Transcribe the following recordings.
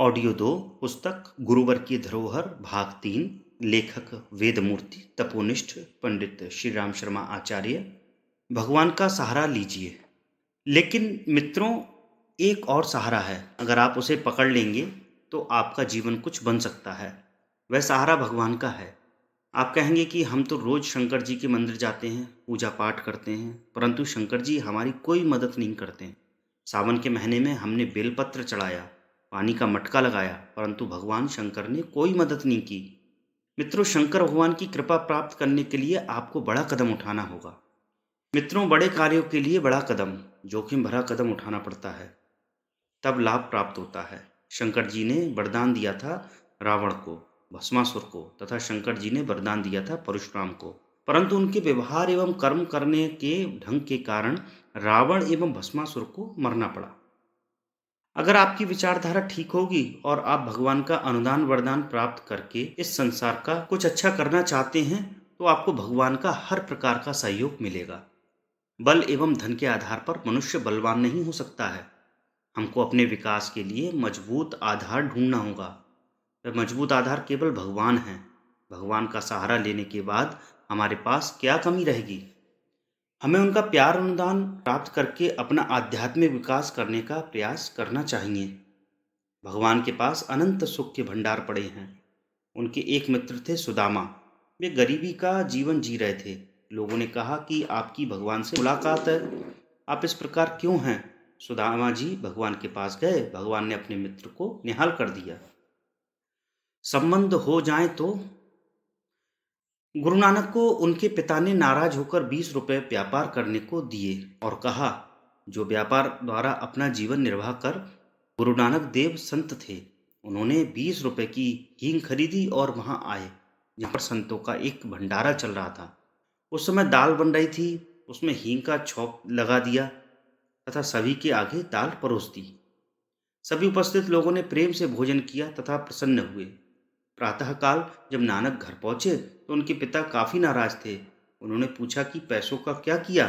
Audio 2 पुस्तक गुरुवर की धरोहर भाग 3 लेखक वेदमूर्ति तपोनिष्ठ पंडित श्री राम शर्मा आचार्य। भगवान का सहारा लीजिए। लेकिन मित्रों, एक और सहारा है। अगर आप उसे पकड़ लेंगे तो आपका जीवन कुछ बन सकता है। वह सहारा भगवान का है। आप कहेंगे कि हम तो रोज शंकर जी के मंदिर जाते हैं, पूजा पाठ करते हैं, परंतु शंकर जी हमारी कोई मदद नहीं करते। सावन के महीने में हमने बेलपत्र चढ़ाया, पानी का मटका लगाया, परंतु भगवान शंकर ने कोई मदद नहीं की। मित्रों, शंकर भगवान की कृपा प्राप्त करने के लिए आपको बड़ा कदम उठाना होगा। मित्रों, बड़े कार्यों के लिए बड़ा कदम, जोखिम भरा कदम उठाना पड़ता है, तब लाभ प्राप्त होता है। शंकर जी ने वरदान दिया था रावण को, भस्मासुर को, तथा शंकर जी ने वरदान दिया था परशुराम को, परंतु उनके व्यवहार एवं कर्म करने के ढंग के कारण रावण एवं भस्मासुर को मरना पड़ा। अगर आपकी विचारधारा ठीक होगी और आप भगवान का अनुदान वरदान प्राप्त करके इस संसार का कुछ अच्छा करना चाहते हैं, तो आपको भगवान का हर प्रकार का सहयोग मिलेगा। बल एवं धन के आधार पर मनुष्य बलवान नहीं हो सकता है। हमको अपने विकास के लिए मजबूत आधार ढूंढना होगा। वह मजबूत आधार केवल भगवान है। भगवान का सहारा लेने के बाद हमारे पास क्या कमी रहेगी? हमें उनका प्यार अनुदान प्राप्त करके अपना आध्यात्मिक विकास करने का प्रयास करना चाहिए। भगवान के पास अनंत सुख के भंडार पड़े हैं। उनके एक मित्र थे सुदामा। वे गरीबी का जीवन जी रहे थे। लोगों ने कहा कि आपकी भगवान से मुलाकात है, आप इस प्रकार क्यों हैं? सुदामा जी भगवान के पास गए। भगवान ने अपने मित्र को निहाल कर दिया। संबंध हो जाए तो गुरु नानक को उनके पिता ने नाराज होकर 20 रुपए व्यापार करने को दिए और कहा, जो व्यापार द्वारा अपना जीवन निर्वाह कर गुरु नानक देव संत थे। उन्होंने 20 रुपए की हींग खरीदी और वहां आए जहां पर संतों का एक भंडारा चल रहा था। उस समय दाल बन रही थी, उसमें हींग का छौंक लगा दिया तथा सभी के आगे दाल परोस दी। सभी उपस्थित लोगों ने प्रेम से भोजन किया तथा प्रसन्न हुए। प्रातःकाल जब नानक घर पहुंचे तो उनके पिता काफी नाराज थे। उन्होंने पूछा कि पैसों का क्या किया?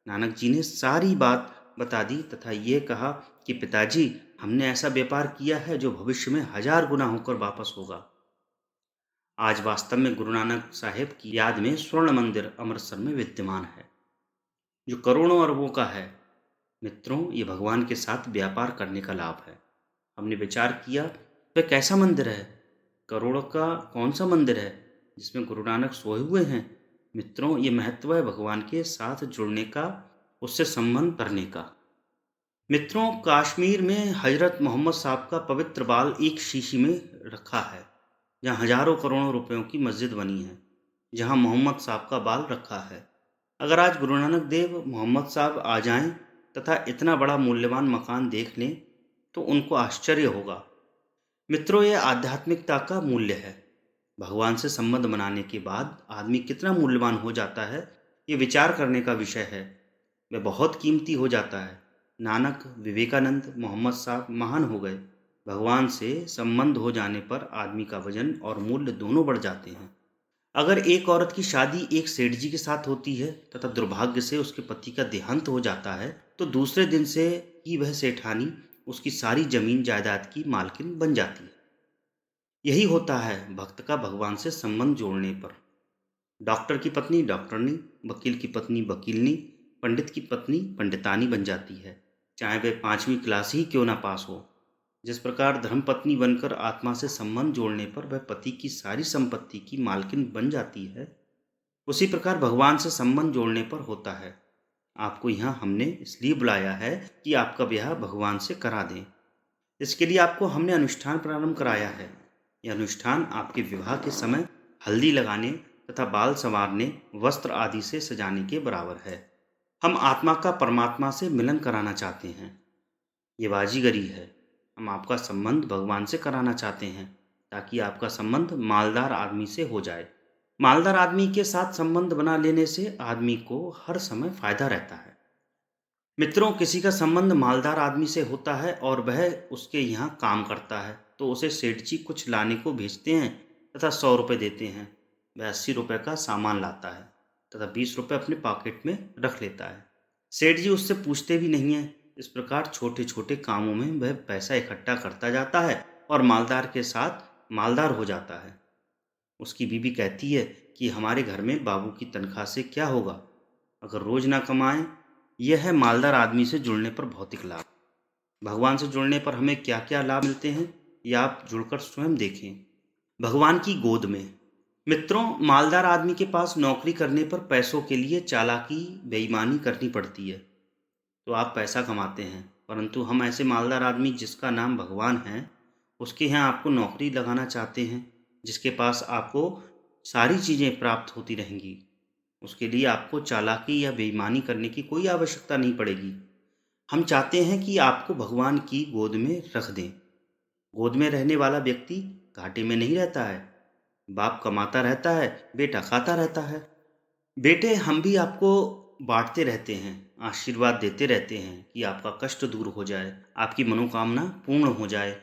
नानक जी ने सारी बात बता दी तथा ये कहा कि पिताजी, हमने ऐसा व्यापार किया है जो भविष्य में 1000 गुना होकर वापस होगा। आज वास्तव में गुरु नानक साहेब की याद में स्वर्ण मंदिर अमृतसर में विद्यमान है, जो करोड़ों अरबों का है। मित्रों, ये भगवान के साथ व्यापार करने का लाभ है। हमने विचार किया, वह कैसा मंदिर है? करोड़ का कौन सा मंदिर है जिसमें गुरु नानक सोए हुए हैं? मित्रों, ये महत्व है भगवान के साथ जुड़ने का, उससे संबंध करने का। मित्रों, कश्मीर में हजरत मोहम्मद साहब का पवित्र बाल एक शीशी में रखा है, जहाँ हजारों करोड़ों रुपयों की मस्जिद बनी है, जहाँ मोहम्मद साहब का बाल रखा है। अगर आज गुरु नानक देव मोहम्मद साहब आ जाएं तथा इतना बड़ा मूल्यवान मकान देख लें तो उनको आश्चर्य होगा। मित्रों, ये आध्यात्मिकता का मूल्य है। भगवान से संबंध बनाने के बाद आदमी कितना मूल्यवान हो जाता है, ये विचार करने का विषय है। वह बहुत कीमती हो जाता है। नानक, विवेकानंद, मोहम्मद साहब महान हो गए। भगवान से संबंध हो जाने पर आदमी का वजन और मूल्य दोनों बढ़ जाते हैं। अगर एक औरत की शादी एक सेठ जी के साथ होती है तथा दुर्भाग्य से उसके पति का देहांत हो जाता है, तो दूसरे दिन से ही वह सेठानी उसकी सारी जमीन जायदाद की मालकिन बन जाती है। यही होता है भक्त का भगवान से संबंध जोड़ने पर। डॉक्टर की पत्नी डॉक्टरनी, वकील की पत्नी वकीलनी, पंडित की पत्नी पंडितानी बन जाती है, चाहे वह 5वीं क्लास ही क्यों ना पास हो। जिस प्रकार धर्मपत्नी बनकर आत्मा से संबंध जोड़ने पर वह पति की सारी संपत्ति की मालकिन बन जाती है, उसी प्रकार भगवान से संबंध जोड़ने पर होता है। आपको यहाँ हमने इसलिए बुलाया है कि आपका ब्याह भगवान से करा दें। इसके लिए आपको हमने अनुष्ठान प्रारंभ कराया है। यह अनुष्ठान आपके विवाह के समय हल्दी लगाने तथा बाल संवारने, वस्त्र आदि से सजाने के बराबर है। हम आत्मा का परमात्मा से मिलन कराना चाहते हैं। ये बाजीगरी है। हम आपका संबंध भगवान से कराना चाहते हैं ताकि आपका संबंध मालदार आदमी से हो जाए। मालदार आदमी के साथ संबंध बना लेने से आदमी को हर समय फायदा रहता है। मित्रों, किसी का संबंध मालदार आदमी से होता है और वह उसके यहाँ काम करता है, तो उसे सेठ जी कुछ लाने को भेजते हैं तथा 100 रुपये देते हैं। वह 80 रुपये का सामान लाता है तथा 20 रुपये अपने पॉकेट में रख लेता है। सेठ जी उससे पूछते भी नहीं हैं इस प्रकार छोटे छोटे कामों में वह पैसा इकट्ठा करता जाता है और मालदार के साथ मालदार हो जाता है। उसकी बीवी कहती है कि हमारे घर में बाबू की तनख्वाह से क्या होगा अगर रोज ना कमाए। यह है मालदार आदमी से जुड़ने पर भौतिक लाभ। भगवान से जुड़ने पर हमें क्या क्या लाभ मिलते हैं, यह आप जुड़कर स्वयं देखें। भगवान की गोद में। मित्रों, मालदार आदमी के पास नौकरी करने पर पैसों के लिए चालाकी बेईमानी करनी पड़ती है, तो आप पैसा कमाते हैं, परंतु हम ऐसे मालदार आदमी जिसका नाम भगवान है, उसके यहाँ आपको नौकरी लगाना चाहते हैं, जिसके पास आपको सारी चीज़ें प्राप्त होती रहेंगी। उसके लिए आपको चालाकी या बेईमानी करने की कोई आवश्यकता नहीं पड़ेगी। हम चाहते हैं कि आपको भगवान की गोद में रख दें। गोद में रहने वाला व्यक्ति घाटे में नहीं रहता है। बाप कमाता रहता है, बेटा खाता रहता है। बेटे, हम भी आपको बांटते रहते हैं, आशीर्वाद देते रहते हैं कि आपका कष्ट दूर हो जाए, आपकी मनोकामना पूर्ण हो जाए।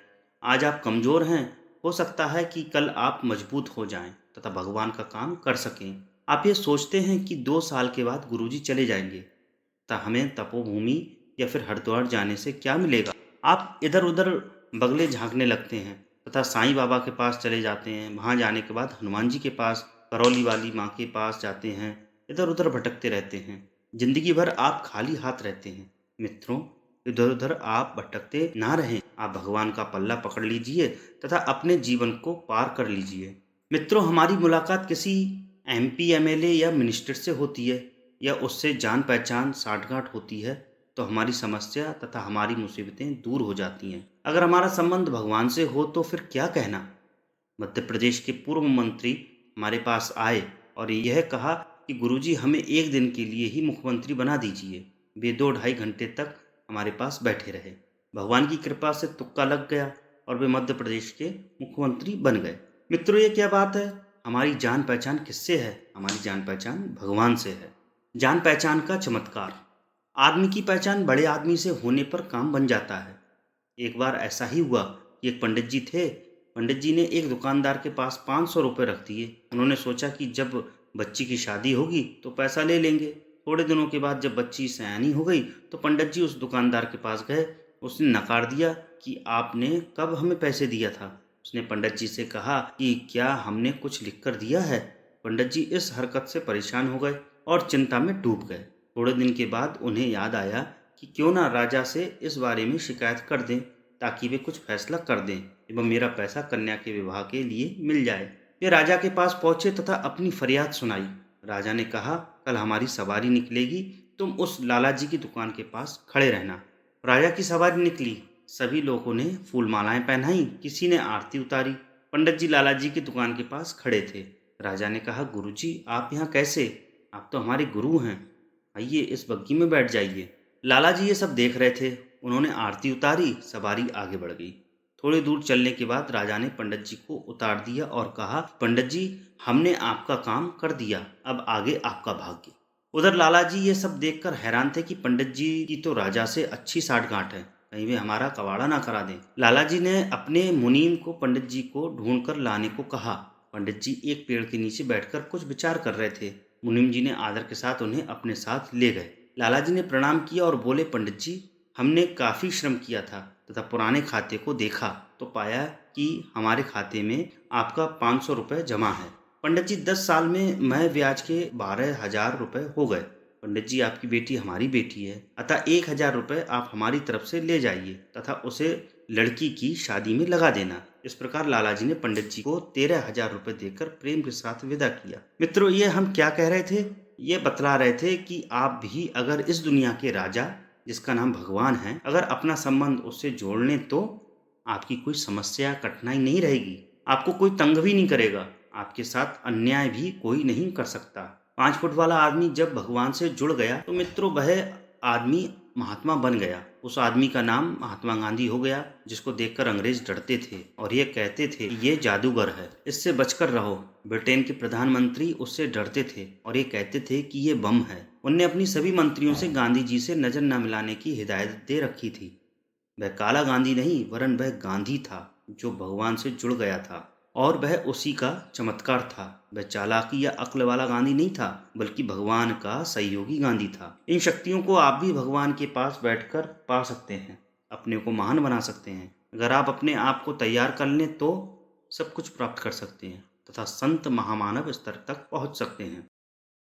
आज आप कमज़ोर हैं, हो सकता है कि कल आप मजबूत हो जाएं तथा भगवान का काम कर सकें। आप ये सोचते हैं कि 2 साल के बाद गुरुजी चले जाएंगे, तथा हमें तपोभूमि या फिर हरिद्वार जाने से क्या मिलेगा। आप इधर उधर बगले झांकने लगते हैं तथा साईं बाबा के पास चले जाते हैं। वहाँ जाने के बाद हनुमान जी के पास, करौली वाली माँ के पास जाते हैं, इधर उधर भटकते रहते हैं। जिंदगी भर आप खाली हाथ रहते हैं। मित्रों, इधर उधर आप भटकते ना रहें। आप भगवान का पल्ला पकड़ लीजिए तथा अपने जीवन को पार कर लीजिए। मित्रों, हमारी मुलाकात किसी MP MLA या मिनिस्टर से होती है या उससे जान पहचान साठगांठ होती है, तो हमारी समस्या तथा हमारी मुसीबतें दूर हो जाती हैं। अगर हमारा संबंध भगवान से हो तो फिर क्या कहना। मध्य प्रदेश के पूर्व मंत्री हमारे पास आए और यह कहा कि गुरुजी, हमें एक दिन के लिए ही मुख्यमंत्री बना दीजिए। वे 2-2.5 घंटे तक हमारे पास बैठे रहे। भगवान की कृपा से तुक्का लग गया और वे मध्य प्रदेश के मुख्यमंत्री बन गए। मित्रों, ये क्या बात है। हमारी जान पहचान किससे है? हमारी जान पहचान भगवान से है। जान पहचान का चमत्कार। आदमी की पहचान बड़े आदमी से होने पर काम बन जाता है। एक बार ऐसा ही हुआ कि एक पंडित जी थे। पंडित जी ने एक दुकानदार के पास 500 रुपये रख दिए। उन्होंने सोचा कि जब बच्ची की शादी होगी तो पैसा ले लेंगे। थोड़े दिनों के बाद जब बच्ची सयानी हो गई तो पंडित जी उस दुकानदार के पास गए। उसने नकार दिया कि आपने कब हमें पैसे दिया था। उसने पंडित जी से कहा कि क्या हमने कुछ लिख कर दिया है। पंडित जी इस हरकत से परेशान हो गए और चिंता में डूब गए। थोड़े दिन के बाद उन्हें याद आया कि क्यों ना राजा से इस बारे में शिकायत कर दें, ताकि वे कुछ फैसला कर दें एवं मेरा पैसा कन्या के विवाह के लिए मिल जाए। वे राजा के पास पहुंचे तथा अपनी फरियाद सुनाई। राजा ने कहा, कल हमारी सवारी निकलेगी, तुम उस लाला जी की दुकान के पास खड़े रहना। राजा की सवारी निकली। सभी लोगों ने फूल मालाएं पहनाई, किसी ने आरती उतारी। पंडित जी लाला जी की दुकान के पास खड़े थे। राजा ने कहा, गुरुजी, आप यहाँ कैसे? आप तो हमारे गुरु हैं, आइए इस बग्गी में बैठ जाइए। लाला जी ये सब देख रहे थे। उन्होंने आरती उतारी, सवारी आगे बढ़ गई। थोड़ी दूर चलने के बाद राजा ने पंडित जी को उतार दिया और कहा, पंडित जी, हमने आपका काम कर दिया, अब आगे आपका भाग्य। उधर लाला जी ये सब देखकर हैरान थे कि पंडित जी की तो राजा से अच्छी साठगांठ है, कहीं वे हमारा कबाड़ा ना करा दें। लाला जी ने अपने मुनीम को पंडित जी को ढूंढ कर लाने को कहा। पंडित जी एक पेड़ के नीचे बैठकर कुछ विचार कर रहे थे। मुनीम जी ने आदर के साथ उन्हें अपने साथ ले गए। लाला जी ने प्रणाम किया और बोले, पंडित जी, हमने काफ़ी श्रम किया था तथा पुराने खाते को देखा तो पाया कि हमारे खाते में आपका 500 रुपये जमा है। पंडित जी, 10 साल में मैं ब्याज के 12,000 रुपये हो गए। पंडित जी, आपकी बेटी हमारी बेटी है, अतः 1,000 रुपये आप हमारी तरफ से ले जाइए तथा उसे लड़की की शादी में लगा देना। इस प्रकार लाला जी ने पंडित जी को 13,000 रुपये देकर प्रेम के साथ विदा किया। मित्रों, ये हम क्या कह रहे थे? ये बतला रहे थे कि आप भी अगर इस दुनिया के राजा, जिसका नाम भगवान है, अगर अपना संबंध उससे जोड़ लें तो आपकी कोई समस्या कठिनाई नहीं रहेगी। आपको कोई तंग भी नहीं करेगा। आपके साथ अन्याय भी कोई नहीं कर सकता। 5 फुट वाला आदमी जब भगवान से जुड़ गया तो मित्रों, वह आदमी महात्मा बन गया। उस आदमी का नाम महात्मा गांधी हो गया, जिसको देखकर अंग्रेज डरते थे और ये कहते थे कि ये जादूगर है, इससे बचकर रहो। ब्रिटेन के प्रधानमंत्री उससे डरते थे और ये कहते थे कि ये बम है। उनने अपनी सभी मंत्रियों से गांधी जी से नजर न मिलाने की हिदायत दे रखी थी। वह काला गांधी नहीं, वरन वह गांधी था जो भगवान से जुड़ गया था। और वह उसी का चमत्कार था। वह चालाकी या अक्ल वाला गांधी नहीं था, बल्कि भगवान का सहयोगी गांधी था। इन शक्तियों को आप भी भगवान के पास बैठकर पा सकते हैं, अपने को महान बना सकते हैं। अगर आप अपने आप को तैयार कर लें तो सब कुछ प्राप्त कर सकते हैं तथा संत महामानव स्तर तक पहुंच सकते हैं।